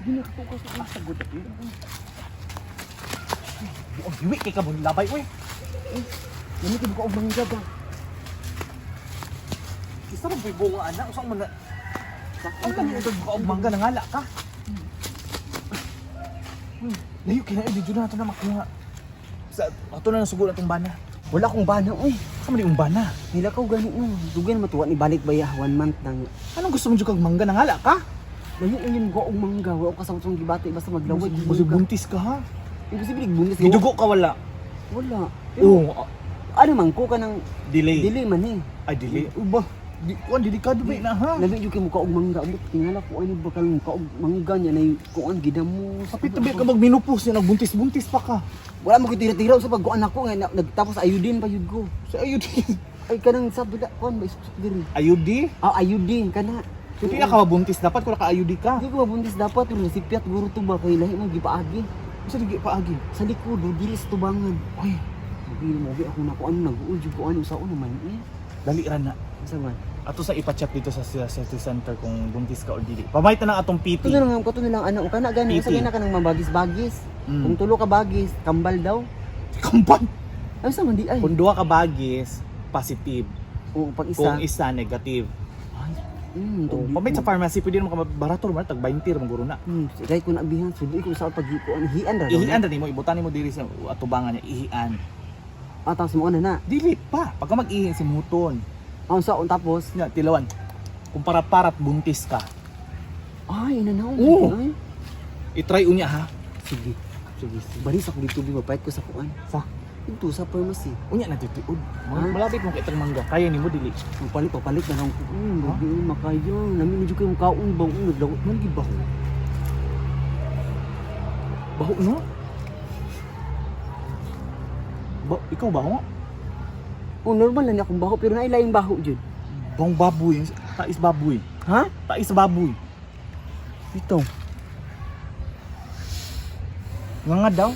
Sige na katukas sa sagot at yun. Buong hiwi kay ka labay oy. Namitin ko ang mangga ba? Isa ra boy bunga ana usang man na. Ang kami ug kaog mangga nangala ka. Layo kina video na to na makuha. Sa ato na nasugod atong bana. Wala akong bana, uy. Sa man yung bana. Nilakaw gani mo. Dugan matuwa ni balik ba ya 1 month nang. Anong gusto mo jud kag mangga nangala ka? Layo yun ko og mangga. Wala ko sa utong gibati basta maglaway. Musi buntis ka ha. Imposible buntis. Gidugo ka wala. Wala. Oo. Ano man ko ka ng Delay. delay man eh. Ay dili. Uba. Di kuan delikado ba na ha. Labi yung ka og mangga. Umot tingala ko ano ba kang kaog mangga niya na kuan gidamo. Kapit tabi ka magbinupos niya nagbuntis-buntis pa ka. Wala mo ko tira-tira sa pagkuan ako nga nagtapos ayudin pa yun ko. Sa ayudi. Ay kanang sabi da kuan ba isuk diri. Ayudi? Ayudin kana. So di na ka mabuntis dapat kung naka-ayudi ka. Di ko mabuntis dapat yung sipiat guro to ba kay lahi mo gipaagi. Sa digi paagi. Sa likod dili sa tubangan. Ay, Mo ako na ko ano nag-uul jud ko ano sa una man eh. dali ra na. Sa man. Ato sa ipa-check dito sa city center kung buntis ka o dili. Pamahit na ng atong PT. Ito na lang ko to nilang ano kana gani sa gina ka nang mabagis-bagis. Kung tulo ka bagis, kambal daw. Kampan. Ay sa man di ay. Kung duha ka bagis, positive. O pag isa. Kung isa negative. Oh, pamahit sa pharmacy pwede naman ka barato man tag 20 ra guro na. Sigay ko na abihan sudi ko sa pagikuan hian ra. Ihian ra nimo ibutan nimo diri sa atubangan niya ihian. Tapos mo na. Dili pa. Pagka mag-ihi si muton. Ang saon tapos. Nga tilawan. Kung para-parat buntis ka. Ay nanaw. Oo. Ay. I-try unya ha. Sige. Baris ako dito bimapait ko sa kuan. Sa Ito sa pharmacy. unya na titiud. Ha? Malapit mo kitang mangga. Kaya nimo dili. Papalit na lang ko. Hindi makayo. Namin medyo kayong kaon ba? Naglawat man di ba? Baho no? Ikaw baho? Oh, normal lang akong baho pero nailaing baho jud. Bang baboy. Tais baboy. Ha? Tais baboy. Ito. Nga daw.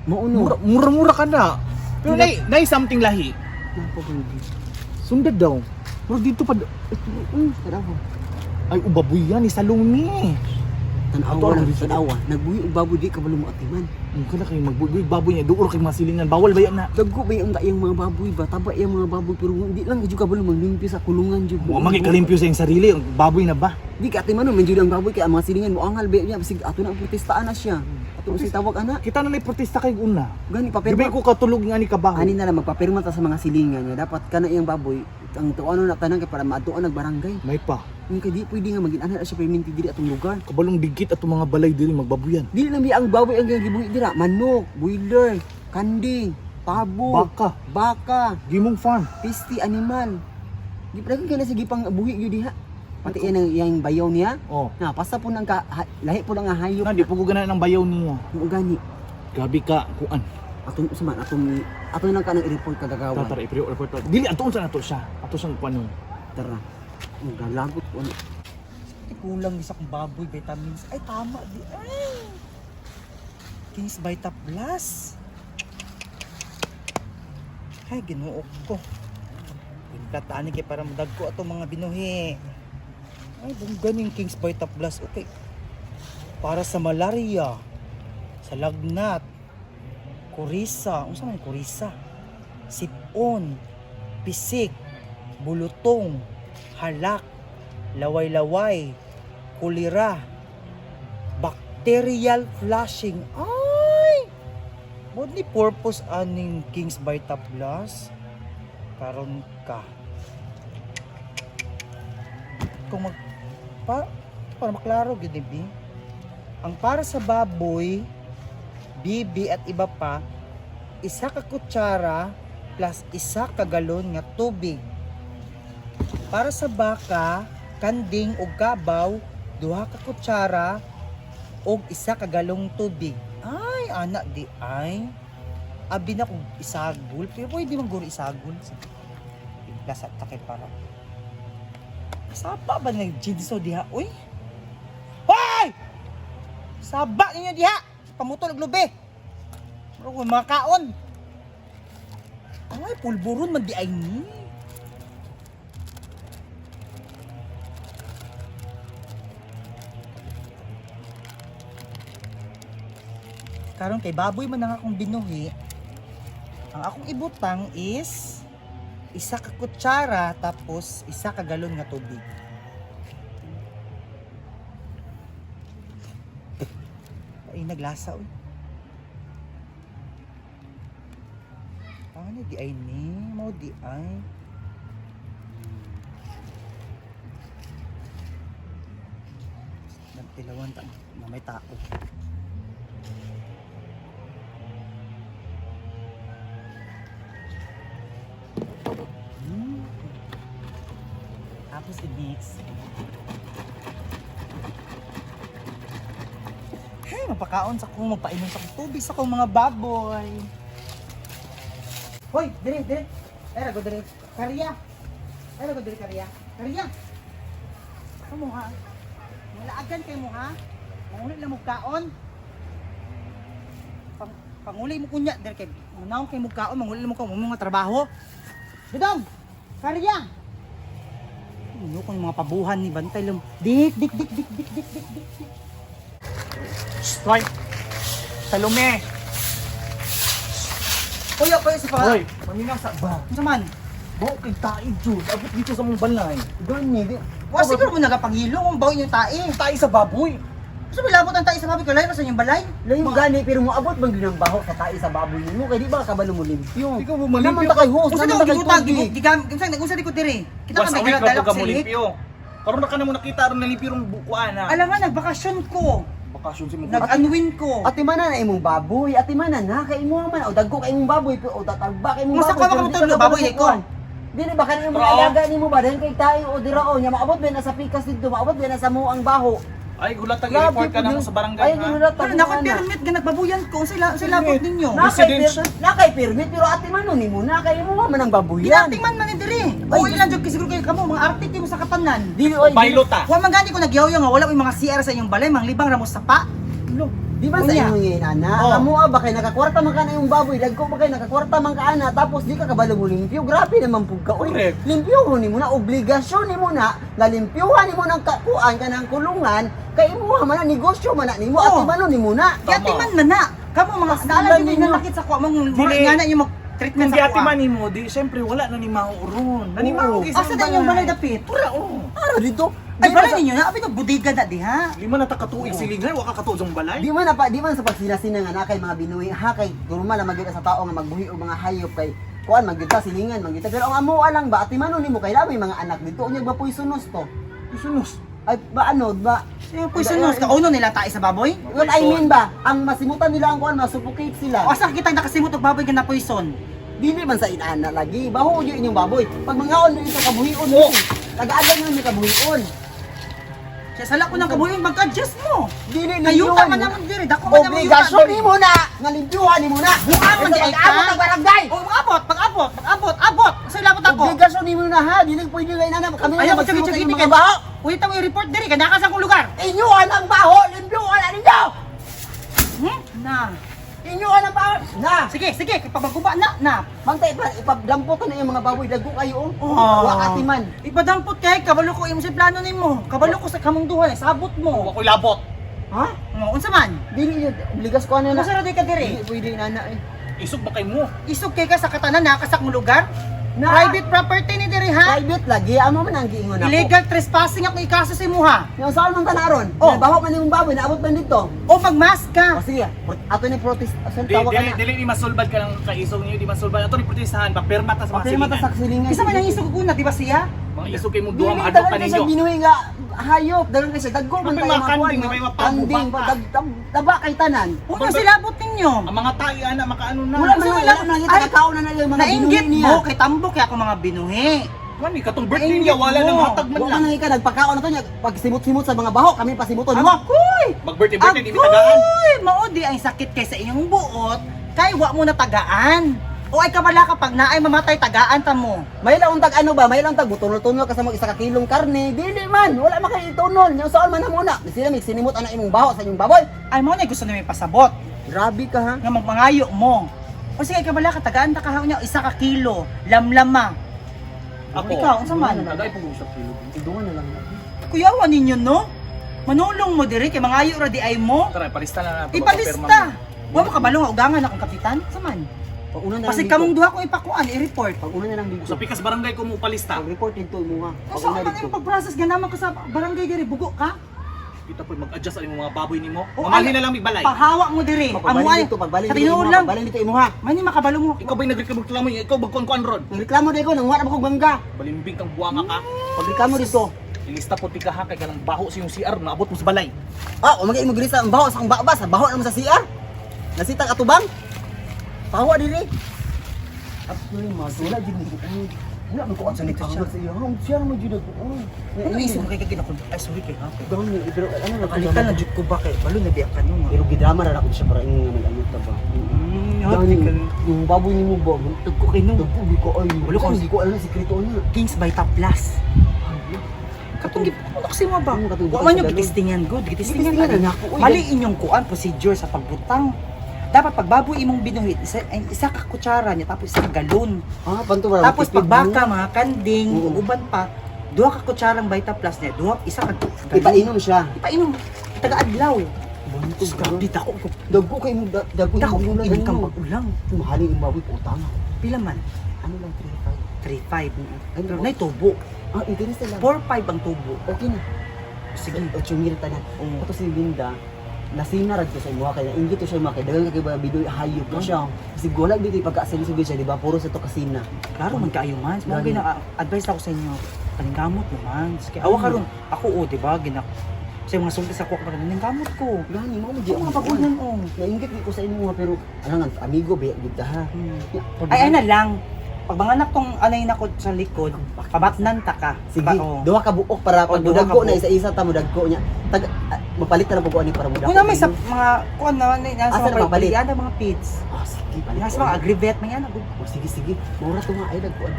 Mauno. Mura-mura ka na. Pero nay something lahi. Napagod. Sundad daw. Pero dito pa Tarawa. ay ubaboy yan ni salumi. Tanawa Ato, lang, tanawa. Nagbuhi og baboy di ka balo mo atiman. Kana kay magbuboy baboy niya duol kay masilingan. Bawal ba yan na? Dagko ba yung yung mga baboy ba? Taba yung mga baboy pero hindi lang jud ka balo manglimpyo sa kulungan jud. Wa magi kalimpyo sa iyong sarili, ang baboy na ba? Di ka atiman man jud ang baboy kay ang mga silingan mo angal ba niya basig ato na ang protestaan na siya. Ato si tawag ana. Kita na protesta kay una. Gani Di papirma. ba ko katulog nga ni kabaho? Ani na lang magpapirma ta sa mga silingan niya. Dapat kana iyang baboy ang tuano na tanan kay para maadtoan nagbarangay. May pa. Yung kay di pwede nga maging ana siya permanente diri atong lugar. Kabalong digit at mga balay diri magbabuyan. Dili lang ang baboy ang gibuhi dira. Manok, boiler, kanding, pabo, baka, Gimong farm. pisti animal. Di pa kaya na sige pang buhi gyud diha. Pati yan ang yang bayaw niya. Oh. Na pasta po nang lahi po nang hayop. Nga di po ko gana ng bayaw niya. Mo gani. Grabe ka kuan. Atong sa man atong nang kanang i-report kagagawa. Tatara i-report. Dili ato sa nato siya. Ato siyang kuno. Tara. Ang galagot po. Kulang isa kong baboy vitamins. Ay tama di. Ay. Kings Vita Plus. Ay ginuok ko. Implatani kay para madag ko ato mga binuhi. Ay ganing Kings Vita Plus. Okay. Para sa malaria, sa lagnat, kurisa, unsa man kurisa? Sipon, pisik, bulutong, halak, laway-laway, kulira, bacterial flushing. Ay! What ni purpose aning Kings Vita Plus? Karon ka. Kung para maklaro gid ni ang para sa baboy, bibi at iba pa, isa ka kutsara plus isa ka galon nga tubig. Para sa baka, kanding o gabaw, duha ka kutsara o isa ka galong tubig. Ay, anak di ay. Abi na kung isagol, pero pwede man guro isagol. Lasat ta kay para. Saba ba nag-jidso diha? Uy! Hoy! Saba ninyo diha! Pamutol og lubi! Pero kung makaon! Ay, pulburon man di ay ni. Karon kay baboy man ang akong binuhi. Ang akong ibutang is isa ka kutsara tapos isa ka galon nga tubig. Ay naglasa oy. Ano di ay ni mo di ay. Nagtilawan ta na may tao. Tapos i-mix. Hey, mapakaon sa kong mapainom sa kong tubig sa kong mga baboy. Hoy, dire. Ay, rago dire. Karya. Ay, rago dire karya. Karya. Ano mo ha? Mulaagan kayo mo ha? Manguli lang mo kaon. Panguli mo kunya. Dire kay munaw kay mo kaon. Manguli lang mo kaon. Mga trabaho. Dudong! Karya! Ano kung mga pabuhan ni Bantay lang. Dik. Hoy! Salome! Kuya, si pa. Hoy! Maminasa ba? Ano man? Bawa kay tayo, Diyos. Abot dito sa mong balay. Gani, di. Wa siguro mo nagapangilo kung bawo yung tae. Tayo sa baboy. Gusto mo labot ang tae sa baboy ko layo sa inyong balay? Layo gani, pero mo abot bang ginang baho sa tae sa baboy mo. Kaya di ba kabalo mo limpyo? Ikaw mo Naman malimpyo. ta kay host, Kung saan naman ako ta kay gibutang, tubig. gigam, nagusad ko diri. Kita Once ka a week nagdalak ka sa mo silik. limpyo. Karoon na ka na mo nakita ron na limpyo rong bukuan ha. Alam nga, nagbakasyon ko. Bakasyon si mo. Nag-unwin ko. Ati manan na imong baboy, ati manan na kay imo man o dagko kay imong baboy o tatagba kay imong Masa baboy. ka ba matulog baboy ko? Dili ba kanimo Bro. mga alaga nimo ba dahil kay tayo o diraon nya maabot ba na sa pikas dito, maabot ba na sa mo ang baho. Ay, gulat ang i-report ka na mo sa barangay Ay, ha. ginulat Pero nako permit ga nagbabuyan ko sila labot ninyo. Na kay permit pero ati manon nimo na kay imo man ang baboyan. Ginating man man diri. O ilan jud siguro kayo kamo mga artist mo sa katanan. Dili oy. Bailot ha. Wa man gani ko nagyaw nga wala may mga CR sa inyong balay, mga libang ramos sa pa. Di ba sa Unya. imong ngayon ana? Oh. Amo ba kay nakakwarta man ka na yung baboy, dagko ba kay nakakwarta man ka ana tapos di ka kabalo mo limpyo. Grabe naman pug ka. Uy, Correct. limpyo mo nimo na obligasyon nimo na limpyuhan nimo ng kakuan ka ng kulungan kay imo man na negosyo man na nimo Oh. at ibalo nimo na. Kaya timan man na. Kamo mga Kasi sala lang din ninyo. na nakit sa ko mong Dili. nga na yung treatment Kung sa gati ko. man mo, di, syempre wala na ni Mao ron. Nanimaw Oo. kaysa Asa din yung balay dapit? Pura, oo. Ara dito. Ay balay ninyo na abi budiga na di ha. Lima na takatuig silingay, waka katuog sa balay. Di man sa pagsinasina nga na kay mga binuhi ha kay normal na magyud sa tao nga magbuhi og mga hayop kay kuan magyud ta silingan magyud ta pero ang amo lang ba ati manon nimo kay may mga anak dito unya ba poisonous to. Sunos. Ay ba ano ba Yung poisonous ka uno nila tae sa baboy. what I mean ba ang masimutan nila ang kuan masuffocate sila. O asa kita nakasimot og baboy ka na poison. Dili man sa inana lagi. Baho yun inyong baboy. Pag mangaon mo ito kabuhion mo. Taga-adan mo kabuhion. Kaya sala ko ng kabuyon magka-adjust mo. Dili Kayo ninyo. ta man naman diri dako man naman Obligasyon ni mo na. Nga limpyuhan ni mo na. Buang man di ay ka. Pag-abot ang barangay. O abot. Sa labot ako. Obligasyon ni mo na ha. Dili pwede nga inana. Kami Ayaw na mo sige magsimutan sige yung ka mga baho. Uy ta mo i-report diri ka naka sa kong lugar. Inyuhan ang baho. Limpyuhan na ninyo. Na. Inyuhan ang baho. Na. Sige, pabaguba na. Bantay pa. Ipadampot na yung mga baboy. Dago kayo. Oh. Wakati man. Ipadampot kay kabalo ko imo sa plano nimo. Kabalo ko sa kamong duhay, sabot mo. Ako'y labot. Ha? Unsa man? Dili yun. Obligas ko ano na. Unsa ra di ka Dili diri? pwede inana eh. Isog ba kay mo? Isog kay ka sa katanan nakasak mo lugar? Na. Private property ni diri ha? Private lagi. Amo man ang giingon ako. Illegal trespassing ako ikaso sa imo ha. Yung saan man tanaron? Oh. Oh. Baho man yung baboy, naabot man dito. O magmask O ka. sige, ato ni protest. Asan Di, tawag ka na? dili ni masulbad ka ng kaisog niyo, di masulbad. Ato ni protestahan, papirma ta sa mga Okay, mata sa silingan. silingan. Isa man ang isog una, di ba siya? Mga isog kay mo duha Dili, mahadlok dagan ka ka siya ninyo. binuhi nga hayop. Dagan ka siya. Dagko man May tayo mga mga kanding, kuwan, may mga kanding, pambubaka. taba kay tanan. Una silabot ninyo. Ang mga tayo ana makaano na. Wala man Gusto wala nila- man kita Ay, nakaon na yung mga binuhi Nainggit niya. mo kay tambok kay ako mga binuhi. Kani katong birthday niya wala nang hatag man Wala lang. man ka nagpakaon na to niya. Pag simot-simot sa mga baho, kami pasimuton mo. Agoy! Mag-birthday di tagaan. Agoy! Maudi ay sakit kay sa inyong buot. Kay wa mo na tagaan. O ay kabala kapag naay mamatay tagaan ta mo. May lang tag ano ba? May lang tag butunol-tunol ka sa mga isa ka kilong karne. Dili man, wala man kay itunol. Yung saan man na muna. Sila may sinimot ana imong baho sa inyong baboy. Ay mo na gusto na may pasabot. Grabe ka ha. Nga magmangayo mo. O sige kabala ka tagaan ta kahaw niya isa ka kilo. Lamlama. Ako. Ikaw, unsa man? Nagay pug usap kilo. Idungan na lang. Kuyawan ninyo no? Manulong mo diri kay mangayo ra di ay mo. Tara, palista na nato. Ipalista. Wa mo kabalo nga ugangan akong kapitan. Saman. Pag una na lang Kasi dito. kamong duha ko ipakuan i-report. Pag una na lang dito. Sa pikas barangay ko mo palista. Pag report dito mo ha. Pag Asa una man dito. yung pag-process nga naman ka sa barangay diri bugo ka? Kita po mag-adjust ang mga baboy nimo. Oh, Mamali ay- na lang mi balay. Pahawa mo diri. Pagbalik dito, pagbalik Sa dito tinuod imuha. lang. Pagbalik dito imuha. Man ni makabalo mo. Ikaw ba'y nagreklamo mo? Ikaw bagkuan-kuan ron. Nagreklamo dito, nanguha na ko bangga. Balimbing kang buwanga ka. Pagreklamo dito. Ilista po tika ha kay kanang baho sa yung CR naabot mo sa balay. Ah, umagay mo grisa ang baho sa akong babas, baho naman sa CR. Nasita atubang. Pahawa diri. Actually, masula jud mo. Wala man ko ang salita siya sa iyo. Hang siya mo jud ko. Ano isip mo kay kaginakon? Ay sorry kay hape. Dami pero ano na Nakalitan na jud ko ba kay balo na biya ka no. Pero gidrama ra ako siya para ingon nga ano ta ba. Dami yung baboy ni mo ba? Tugko kay no. Tagpo di ko ay. Wala ko. Hindi ko alam sikreto niya. Kings by Top Plus. Katong gipuno kasi mo ba? Katong Wa man yung gipuno. gitistingan good, gitistingan Gitistingan na na ako, uy. Mali inyong kuan procedure sa pagbutang. Dapat pag baboy imong binuhit, isa ka kutsara niya tapos isa ka galon. Ah, panto ba? Tapos pag baka mga kanding, Oo. uban pa, duha ka kutsarang Vita Plus niya, isa ka galon. Ipainom siya. Ipainom. Taga-adlaw. Banto Grabe dako ko. Dagko kay mo dagko Dako yung ko inig kang pag-ulang. Mahaling yung baboy ko utang. Pila man? Ano lang 3.5. Ano Pero ba? nay tubo. 3.5. Ah, interest lang. 4.5 ang tubo. Okay na. Sige. 8,000 tanan. Oo. Ato si Linda, nasina ra ko sa imo kay ingit siya makay dagang kay bidoy hayop na siya. Kasi gola dito pagka-asili siya, di ba? Puro sa to kasina. Klaro man kaayo man. Mga Gani. gina-advise ako sa inyo. Paningamot mo man. Kaya awa karon ako di ba gina sa mga sulti sa kuha pa gamot ko. Gani mo mo Di mga pagulan oh. Nainggit ko sa imo pero alangan amigo be gid ha. Ay na lang. Pag mga anak tong anay na ko sa likod, pabatnan ta ka. Sige, oh. duha ka buok para Oh, pag duha ka mudagko na buok. isa-isa ta mudagko niya. Mapalit na lang po ani para mudagko. Kuna may sa mga kuan na nasa Asa na mga mapalit? palian mga pits. Ah, sige, palit. Nasa mga agrivet man yan. Oh, sige. Mura to nga ay dagko ano.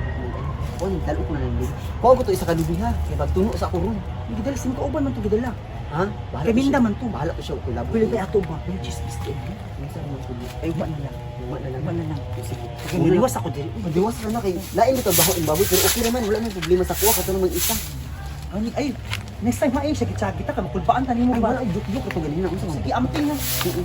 Kuan dalo ko na lang din. Kuha ko to isa ka lubi ha. Kay pagtuno sa ako ron. Gidala sin ko uban man to gidala. Ha? Kay Binda man to. Bahala ko siya ko labo. Pwede ba ato ba? May cheese biscuit. Minsan man ko. Ay uban na lang. Umat na lang. Uban na lang. Sige. Kaya niliwas ako diri. Madiwas na na kay lain dito baho ang baboy pero okay naman wala nang problema sa kuha kato naman isa. Ay, next time maay siya gitsagita ka makulbaan tani mo Ay ba? wala juk-juk ito ganina unsa man. Sige amping na. Sige.